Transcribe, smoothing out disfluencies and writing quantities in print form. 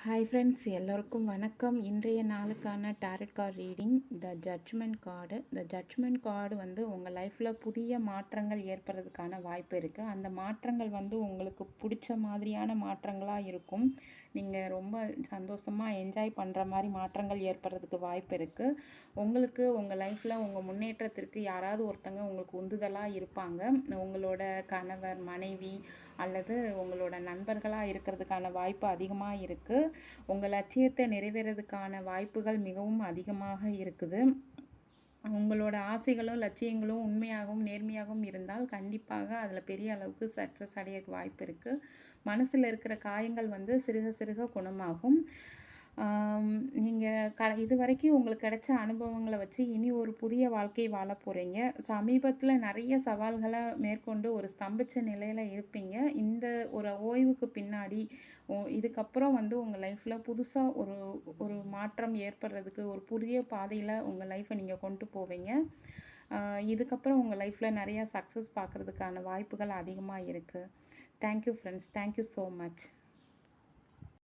Hi friends, எல்லோருக்கும் வணக்கம். இன்றைய நாளுக்கான tarot card reading the judgement card. The judgement card வந்து உங்கள் லைஃப்பில் புதிய மாற்றங்கள் ஏற்படுறதுக்கான வாய்ப்பு இருக்குது. அந்த மாற்றங்கள் வந்து உங்களுக்கு பிடிச்ச மாதிரியான மாற்றங்களாக இருக்கும். நீங்கள் ரொம்ப சந்தோஷமாக என்ஜாய் பண்ணுற மாதிரி மாற்றங்கள் ஏற்படுறதுக்கு வாய்ப்பு இருக்குது. உங்களுக்கு உங்கள் லைஃப்பில் உங்கள் முன்னேற்றத்திற்கு யாராவது ஒருத்தங்க உங்களுக்கு உந்துதலாக இருப்பாங்க. உங்களோட கணவர், மனைவி அல்லது உங்களோட நண்பர்களாக இருக்கிறதுக்கான வாய்ப்பு அதிகமாக இருக்குது. உங்கள் லட்சியத்தை நிறைவேறதுக்கான வாய்ப்புகள் மிகவும் அதிகமாக இருக்குது. உங்களோட ஆசைகளும் லட்சியங்களும் உண்மையாகவும் நேர்மையாகவும் இருந்தால் கண்டிப்பாக அதில் பெரிய அளவுக்கு சக்ஸஸ் அடைய வாய்ப்பு இருக்குது. மனசில் இருக்கிற காயங்கள் வந்து சிறுக சிறுக குணமாகும். நீங்கள் இது வரைக்கும் உங்களுக்கு கிடைச்ச அனுபவங்களை வச்சு இனி ஒரு புதிய வாழ்க்கை வாழ போகிறீங்க. சமீபத்தில் நிறைய சவால்களை மேற்கொண்டு ஒரு ஸ்தம்பிச்ச நிலையில் இருப்பீங்க. இந்த ஒரு ஓய்வுக்கு பின்னாடி இதுக்கப்புறம் வந்து உங்கள் லைஃப்பில் புதுசாக ஒரு ஒரு மாற்றம் ஏற்படுறதுக்கு ஒரு புதிய பாதையில் உங்கள் லைஃப்பை நீங்கள் கொண்டு போவீங்க. இதுக்கப்புறம் உங்கள் லைஃப்பில் நிறையா சக்ஸஸ் பார்க்குறதுக்கான வாய்ப்புகள் அதிகமாக இருக்குது. Thank you friends. Thank you so much.